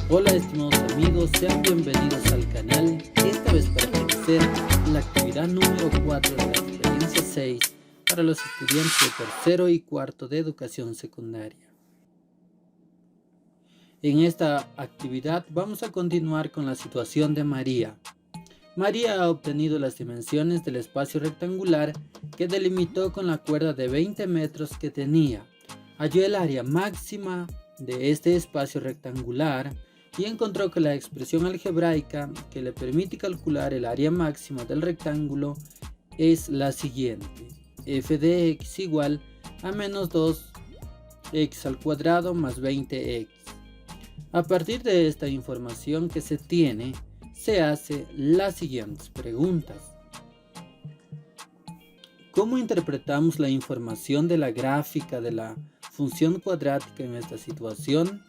Hola estimados amigos, sean bienvenidos al canal, esta vez para conocer la actividad número 4 de la experiencia 6 para los estudiantes de tercero y cuarto de educación secundaria. En esta actividad vamos a continuar con la situación de María. María ha obtenido las dimensiones del espacio rectangular que delimitó con la cuerda de 20 metros que tenía. Halló el área máxima de este espacio rectangular y encontró que la expresión algebraica que le permite calcular el área máxima del rectángulo es la siguiente: f de x igual a menos 2x al cuadrado más 20x. A partir de esta información que se tiene, se hace las siguientes preguntas. ¿Cómo interpretamos la información de la gráfica de la función cuadrática en esta situación?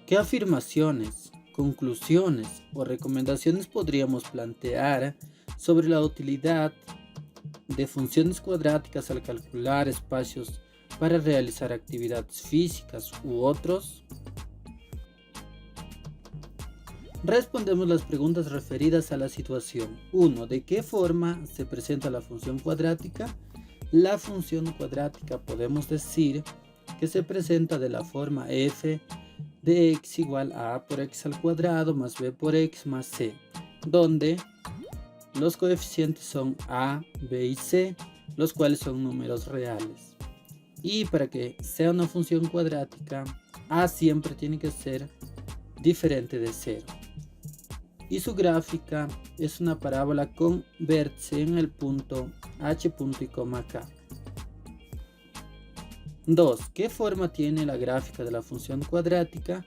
¿Qué afirmaciones, conclusiones o recomendaciones podríamos plantear sobre la utilidad de funciones cuadráticas al calcular espacios para realizar actividades físicas u otros? Respondemos las preguntas referidas a la situación. 1. ¿De qué forma se presenta la función cuadrática? La función cuadrática podemos decir que se presenta de la forma f de x igual a por x al cuadrado más b por x más c, donde los coeficientes son a, b y c, los cuales son números reales. Y para que sea una función cuadrática, a siempre tiene que ser diferente de 0. Y su gráfica es una parábola con vértice en el punto h punto y coma k. 2. ¿Qué forma tiene la gráfica de la función cuadrática?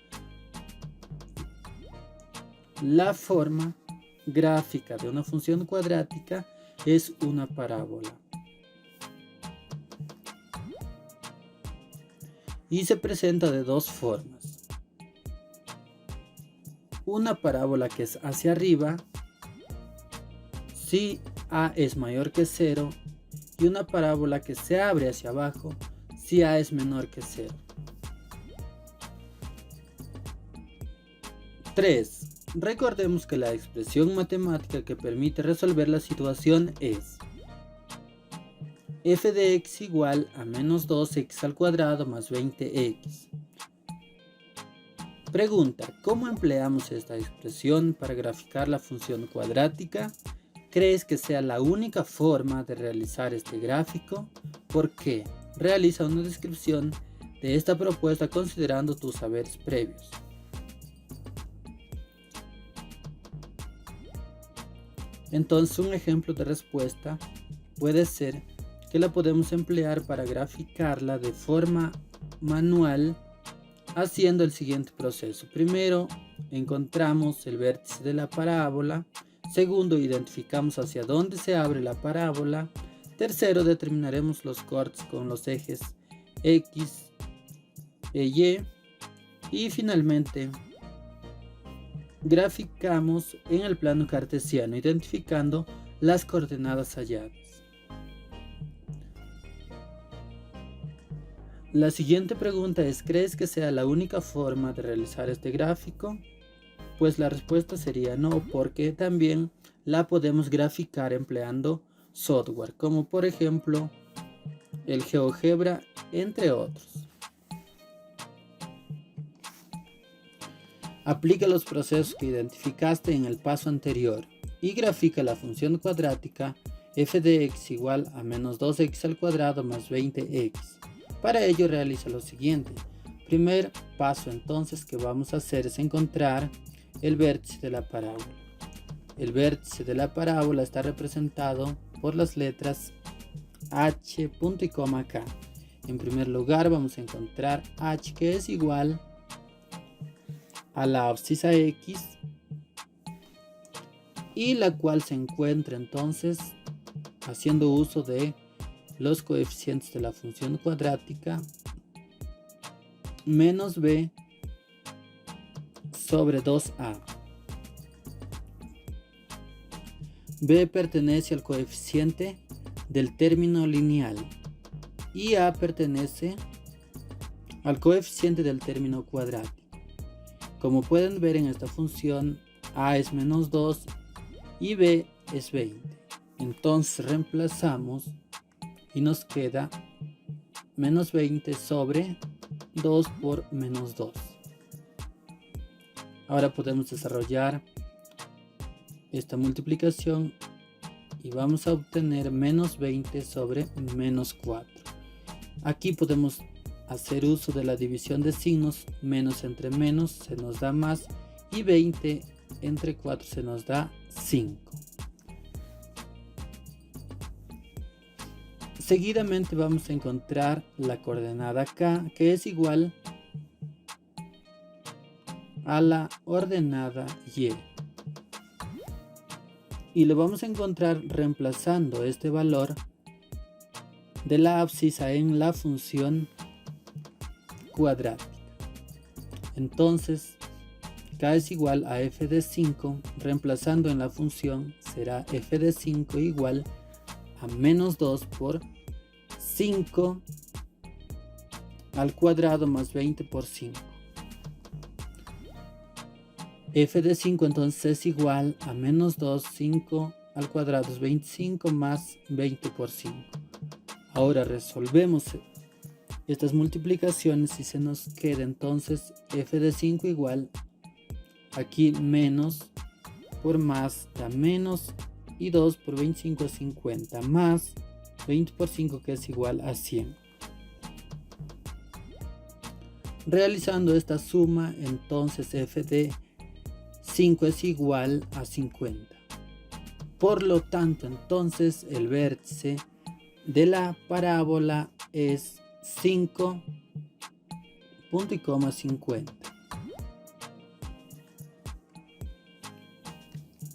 La forma gráfica de una función cuadrática es una parábola. Y se presenta de dos formas. Una parábola que es hacia arriba, si a es mayor que 0, y una parábola que se abre hacia abajo, si a es menor que 0. 3. Recordemos que la expresión matemática que permite resolver la situación es f de x igual a menos 2x al cuadrado más 20x. Pregunta: ¿cómo empleamos esta expresión para graficar la función cuadrática? ¿Crees que sea la única forma de realizar este gráfico? ¿Por qué? Realiza una descripción de esta propuesta considerando tus saberes previos. Entonces, un ejemplo de respuesta puede ser que la podemos emplear para graficarla de forma manual, haciendo el siguiente proceso. Primero, encontramos el vértice de la parábola. Segundo, identificamos hacia dónde se abre la parábola. Tercero, determinaremos los cortes con los ejes X e Y. Y finalmente, graficamos en el plano cartesiano, identificando las coordenadas halladas. La siguiente pregunta es: ¿crees que sea la única forma de realizar este gráfico? Pues la respuesta sería no, porque también la podemos graficar empleando software, como por ejemplo el GeoGebra, entre otros. Aplica los procesos que identificaste en el paso anterior y grafica la función cuadrática f de x igual a menos 2x al cuadrado más 20x. Para ello realiza lo siguiente. Primer paso entonces que vamos a hacer es encontrar el vértice de la parábola. El vértice de la parábola está representado por las letras h, punto y coma k. En primer lugar vamos a encontrar h, que es igual a la abscisa x, y la cual se encuentra entonces haciendo uso de los coeficientes de la función cuadrática menos b sobre 2a. b pertenece al coeficiente del término lineal y a pertenece al coeficiente del término cuadrático. Como pueden ver en esta función, a es menos 2 y b es 20. Entonces reemplazamos y nos queda menos 20 sobre 2 por menos 2. Ahora podemos desarrollar esta multiplicación y vamos a obtener menos 20 sobre menos 4. Aquí podemos hacer uso de la división de signos. Menos entre menos se nos da más y 20 entre 4 se nos da 5. Seguidamente vamos a encontrar la coordenada k, que es igual a la ordenada y. Y lo vamos a encontrar reemplazando este valor de la abscisa en la función cuadrática. Entonces, k es igual a f de 5, reemplazando en la función será f de 5 igual a menos 2 por 5 al cuadrado más 20 por 5. F de 5 entonces es igual a menos 2, 5 al cuadrado es 25 más 20 por 5. Ahora resolvemos estas multiplicaciones y se nos queda entonces f de 5 igual, aquí menos por más da menos y 2 por 25 es 50 más 20 por 5 que es igual a 100. Realizando esta suma entonces f de 5 es igual a 50. Por lo tanto entonces el vértice de la parábola es 5 punto y coma 50.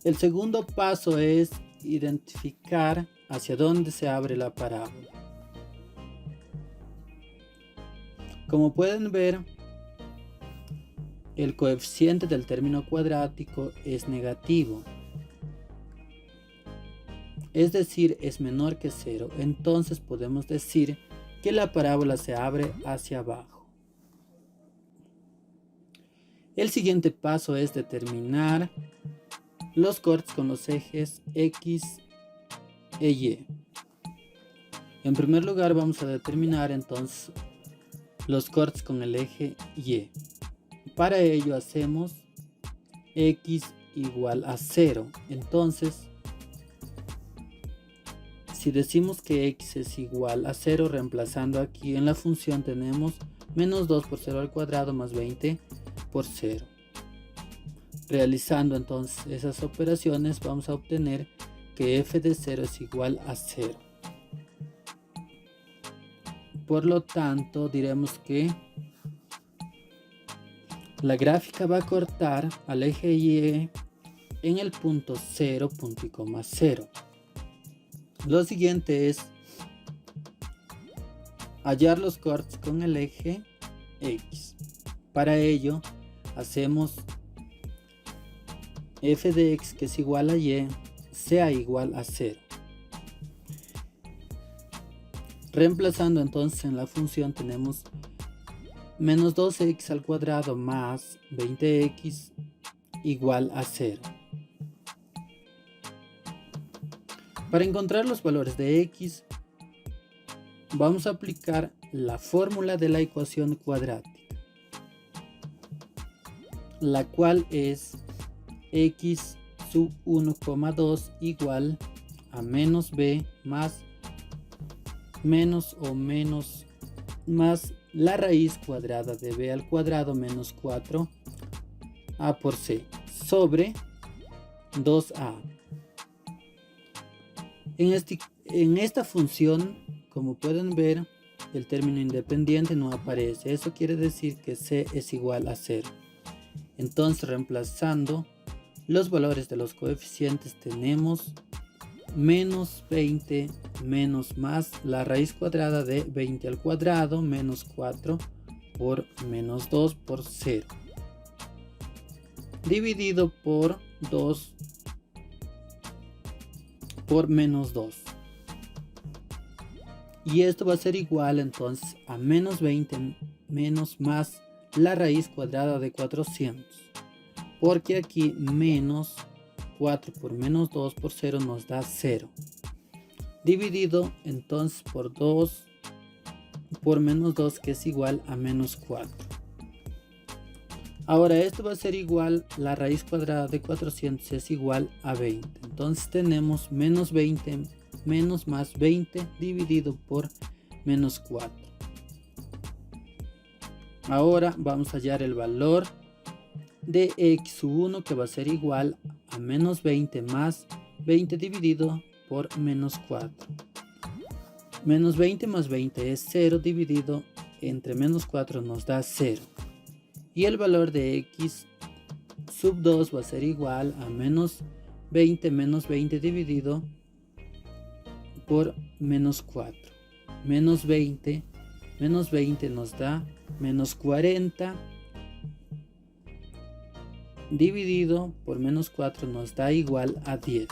El segundo paso es identificar hacia dónde se abre la parábola. Como pueden ver, el coeficiente del término cuadrático es negativo, es decir, es menor que 0. Entonces podemos decir que la parábola se abre hacia abajo. El siguiente paso es determinar los cortes con los ejes X e Y. En primer lugar vamos a determinar entonces los cortes con el eje Y. Para ello hacemos X igual a 0. Entonces, si decimos que X es igual a 0, reemplazando aquí en la función tenemos menos 2 por 0 al cuadrado más 20 por 0. Realizando entonces esas operaciones vamos a obtener que f de 0 es igual a 0. Por lo tanto diremos que la gráfica va a cortar al eje Y en el punto 0, punto y coma 0. Lo siguiente es hallar los cortes con el eje X. Para ello hacemos f de x que es igual a y sea igual a 0. Reemplazando entonces en la función tenemos menos 2x al cuadrado más 20x igual a 0. Para encontrar los valores de x vamos a aplicar la fórmula de la ecuación cuadrática, la cual es x sub 1,2 igual a menos b más menos o menos más la raíz cuadrada de b al cuadrado menos 4 a por c sobre 2a. En esta función, como pueden ver, el término independiente no aparece. Eso quiere decir que c es igual a 0. Entonces, reemplazando los valores de los coeficientes tenemos menos 20 menos más la raíz cuadrada de 20 al cuadrado menos 4 por menos 2 por 0 dividido por 2 por menos 2. Y esto va a ser igual entonces a menos 20 menos más la raíz cuadrada de 400, porque aquí menos 4 por menos 2 por 0 nos da 0, dividido entonces por 2 por menos 2, que es igual a menos 4. Ahora esto va a ser igual, la raíz cuadrada de 400 es igual a 20. Entonces tenemos menos 20 menos más 20 dividido por menos 4. Ahora vamos a hallar el valor de x1, que va a ser igual a menos 20 más 20 dividido por menos 4. Menos 20 más 20 es 0, dividido entre menos 4 nos da 0. Y el valor de x sub 2 va a ser igual a menos 20 menos 20 dividido por menos 4. Menos 20 nos da menos 40, dividido por menos 4 nos da igual a 10.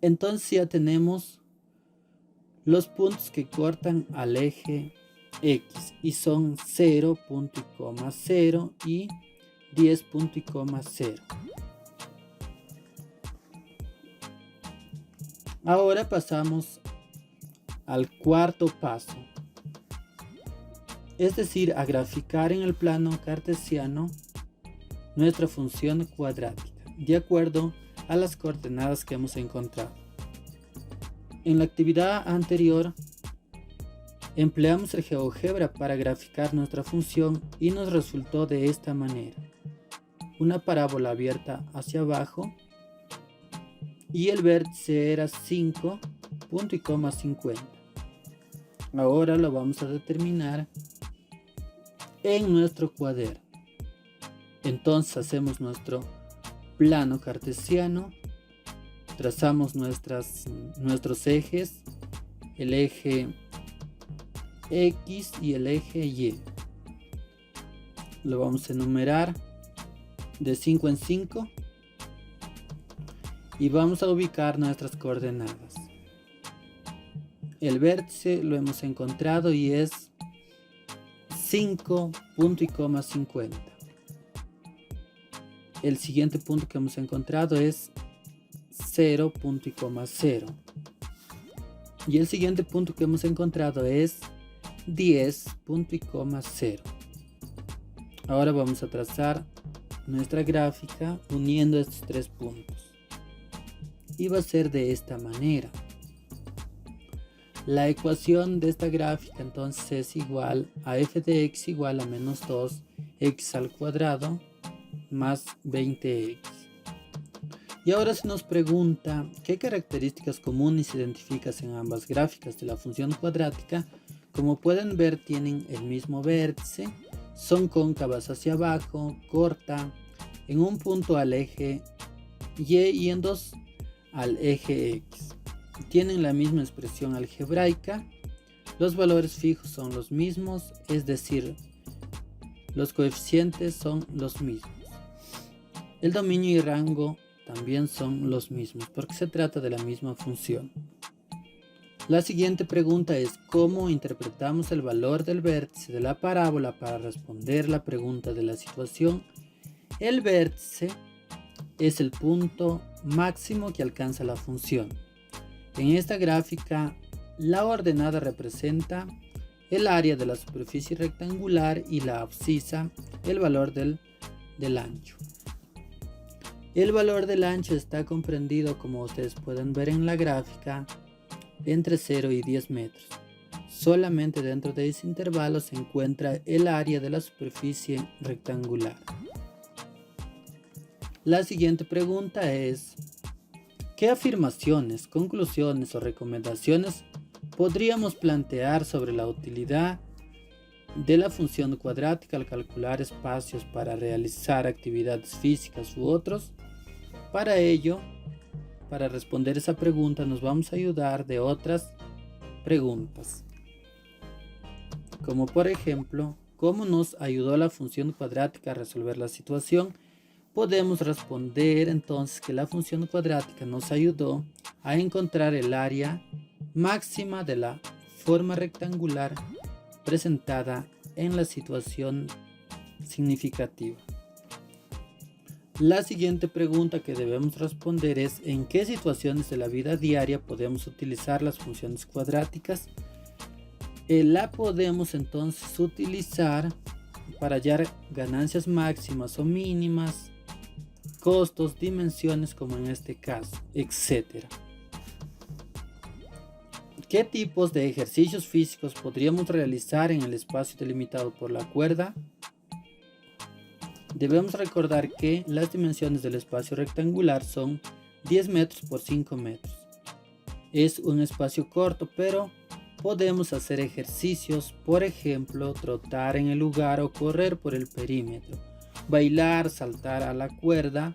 Entonces ya tenemos los puntos que cortan al eje X y son 0, punto y coma 0 y 10, punto y coma 0. Ahora pasamos al cuarto paso, es decir, a graficar en el plano cartesiano nuestra función cuadrática de acuerdo a las coordenadas que hemos encontrado. En la actividad anterior empleamos el GeoGebra para graficar nuestra función y nos resultó de esta manera: una parábola abierta hacia abajo y el vértice era 5, punto y coma 50. Ahora lo vamos a determinar en nuestro cuaderno. Entonces hacemos nuestro plano cartesiano, trazamos nuestros ejes, el eje X y el eje Y. Lo vamos a enumerar de 5 en 5 y vamos a ubicar nuestras coordenadas. El vértice lo hemos encontrado y es 5, punto y coma 50. El siguiente punto que hemos encontrado es 0, punto y coma 0. Y el siguiente punto que hemos encontrado es 10, punto y coma 0. Ahora vamos a trazar nuestra gráfica uniendo estos tres puntos. Y va a ser de esta manera. La ecuación de esta gráfica entonces es igual a f de x igual a menos 2x al cuadrado más 20x. Y ahora se nos pregunta qué características comunes identificas en ambas gráficas de la función cuadrática. Como pueden ver, tienen el mismo vértice, son cóncavas hacia abajo, corta en un punto al eje y en dos al eje X. Tienen la misma expresión algebraica, los valores fijos son los mismos, es decir, los coeficientes son los mismos. El dominio y rango también son los mismos porque se trata de la misma función. La siguiente pregunta es: ¿cómo interpretamos el valor del vértice de la parábola para responder la pregunta de la situación? El vértice es el punto máximo que alcanza la función. En esta gráfica, la ordenada representa el área de la superficie rectangular y la abscisa el valor del ancho. El valor del ancho está comprendido, como ustedes pueden ver en la gráfica, entre 0 y 10 metros. Solamente dentro de ese intervalo se encuentra el área de la superficie rectangular. La siguiente pregunta es: ¿qué afirmaciones, conclusiones o recomendaciones podríamos plantear sobre la utilidad de la función cuadrática al calcular espacios para realizar actividades físicas u otros? Para ello, para responder esa pregunta, nos vamos a ayudar de otras preguntas, como por ejemplo, ¿cómo nos ayudó la función cuadrática a resolver la situación? Podemos responder entonces que la función cuadrática nos ayudó a encontrar el área máxima de la forma rectangular presentada en la situación significativa. La siguiente pregunta que debemos responder es: ¿en qué situaciones de la vida diaria podemos utilizar las funciones cuadráticas? La podemos entonces utilizar para hallar ganancias máximas o mínimas, costos, dimensiones como en este caso, etc. ¿Qué tipos de ejercicios físicos podríamos realizar en el espacio delimitado por la cuerda? Debemos recordar que las dimensiones del espacio rectangular son 10 metros por 5 metros. Es un espacio corto, pero podemos hacer ejercicios, por ejemplo, trotar en el lugar o correr por el perímetro, bailar, saltar a la cuerda,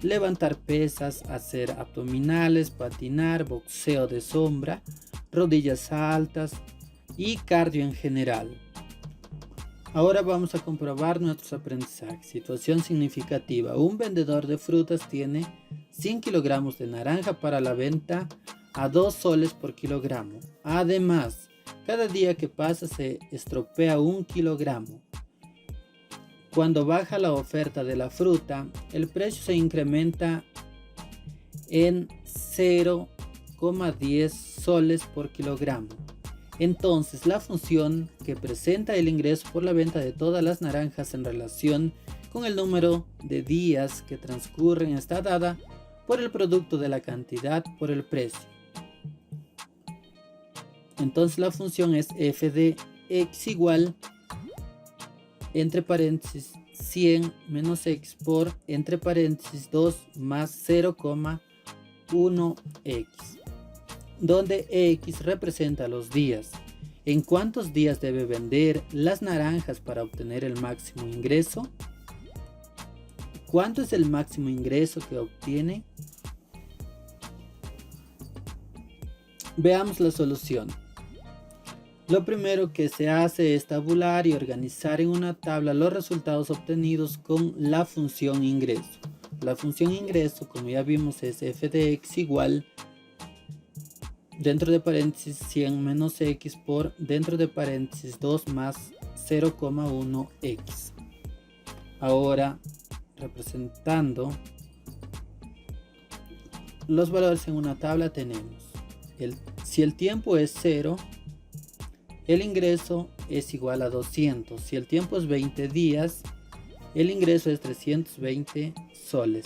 levantar pesas, hacer abdominales, patinar, boxeo de sombra, rodillas altas y cardio en general. Ahora vamos a comprobar nuestros aprendizajes. Situación significativa. Un vendedor de frutas tiene 100 kilogramos de naranja para la venta a 2 soles por kilogramo. Además, cada día que pasa se estropea 1 kilogramo. Cuando baja la oferta de la fruta, el precio se incrementa en 0,10 soles por kilogramo. Entonces, la función que presenta el ingreso por la venta de todas las naranjas en relación con el número de días que transcurren está dada por el producto de la cantidad por el precio. Entonces, la función es f de x igual, entre paréntesis, 100 menos x por, entre paréntesis, 2 más 0,1x. Donde x representa los días. ¿En cuántos días debe vender las naranjas para obtener el máximo ingreso? ¿Cuánto es el máximo ingreso que obtiene? Veamos la solución. Lo primero que se hace es tabular y organizar en una tabla los resultados obtenidos con la función ingreso. La función ingreso, como ya vimos, es f de x igual, dentro de paréntesis 100 menos x por, dentro de paréntesis 2 más 0,1x. Ahora, representando los valores en una tabla, tenemos si el tiempo es 0, el ingreso es igual a 200. Si el tiempo es 20 días, el ingreso es 320 soles.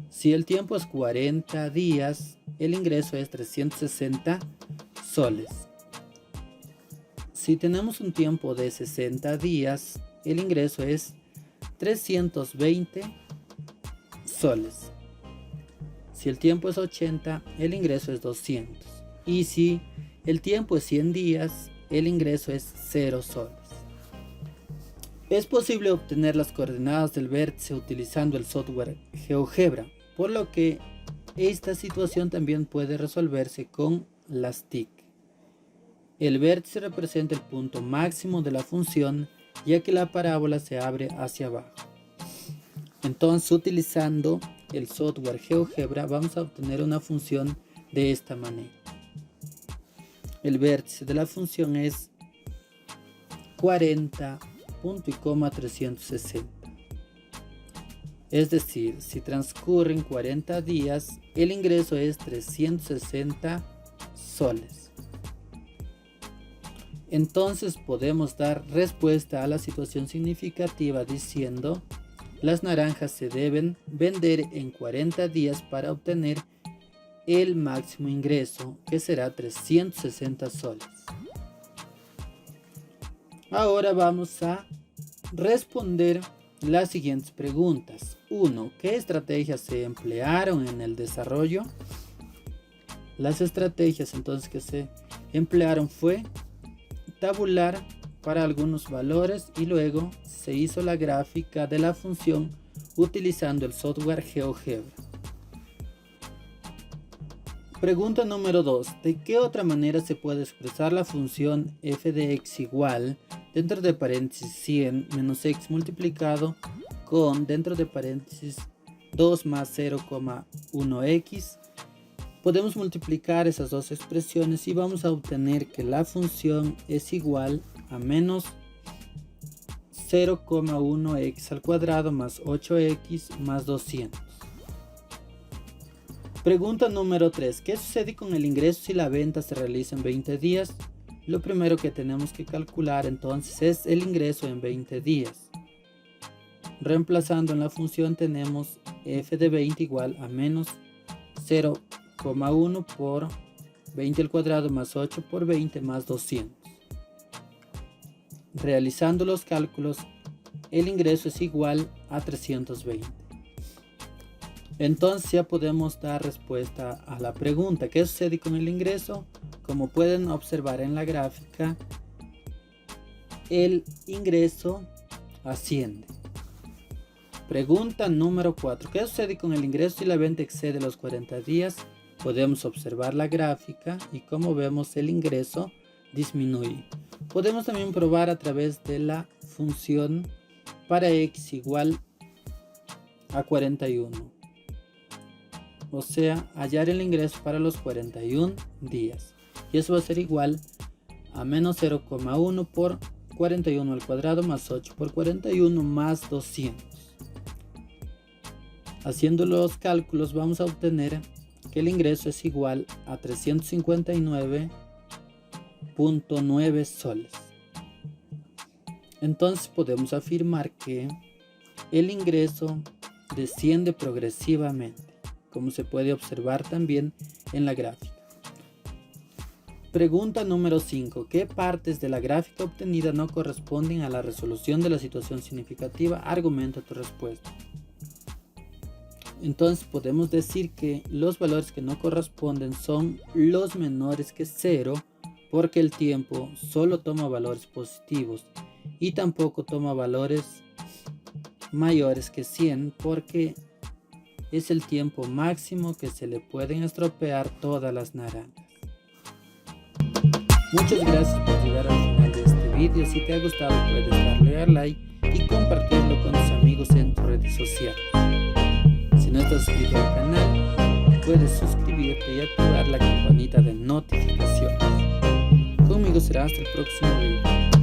Si el tiempo es 40 días, el ingreso es 360 soles. Si tenemos un tiempo de 60 días, el ingreso es 320 soles. Si el tiempo es 80, el ingreso es 200. Y si el tiempo es 100 días, el ingreso es 0 soles. Es posible obtener las coordenadas del vértice utilizando el software GeoGebra, por lo que esta situación también puede resolverse con las TIC. El vértice representa el punto máximo de la función, ya que la parábola se abre hacia abajo. Entonces, utilizando el software GeoGebra, vamos a obtener una función de esta manera. El vértice de la función es 40, punto y coma 360. Es decir, si transcurren 40 días, el ingreso es 360 soles. Entonces podemos dar respuesta a la situación significativa diciendo: las naranjas se deben vender en 40 días para obtener el máximo ingreso, que será 360 soles. Ahora vamos a responder las siguientes preguntas. 1. ¿Qué estrategias se emplearon en el desarrollo? Las estrategias entonces que se emplearon fue tabular para algunos valores y luego se hizo la gráfica de la función utilizando el software GeoGebra. Pregunta número 2. ¿De qué otra manera se puede expresar la función f de x igual, dentro de paréntesis 100 menos x multiplicado con, dentro de paréntesis 2 más 0,1x? Podemos multiplicar esas dos expresiones y vamos a obtener que la función es igual a menos 0,1x al cuadrado más 8x más 200. Pregunta número 3. ¿Qué sucede con el ingreso si la venta se realiza en 20 días? Lo primero que tenemos que calcular entonces es el ingreso en 20 días. Reemplazando en la función tenemos f de 20 igual a menos 0,1 por 20 al cuadrado más 8 por 20 más 200. Realizando los cálculos, el ingreso es igual a 320. Entonces ya podemos dar respuesta a la pregunta: ¿qué sucede con el ingreso? Como pueden observar en la gráfica, el ingreso asciende. Pregunta número 4. ¿Qué sucede con el ingreso si la venta excede los 40 días? Podemos observar la gráfica y como vemos el ingreso disminuye. Podemos también probar a través de la función para x igual a 41. O sea, hallar el ingreso para los 41 días. Y eso va a ser igual a menos 0,1 por 41 al cuadrado más 8 por 41 más 200. Haciendo los cálculos vamos a obtener que el ingreso es igual a 359.9 soles. Entonces podemos afirmar que el ingreso desciende progresivamente, como se puede observar también en la gráfica. Pregunta número 5. ¿Qué partes de la gráfica obtenida no corresponden a la resolución de la situación significativa? Argumenta tu respuesta. Entonces podemos decir que los valores que no corresponden son los menores que 0, porque el tiempo solo toma valores positivos, y tampoco toma valores mayores que 100, porque es el tiempo máximo que se le pueden estropear todas las naranjas. Muchas gracias por llegar al final de este vídeo. Si te ha gustado puedes darle a like y compartirlo con tus amigos en tus redes sociales. Si no estás suscrito al canal, puedes suscribirte y activar la campanita de notificaciones. Conmigo será hasta el próximo video.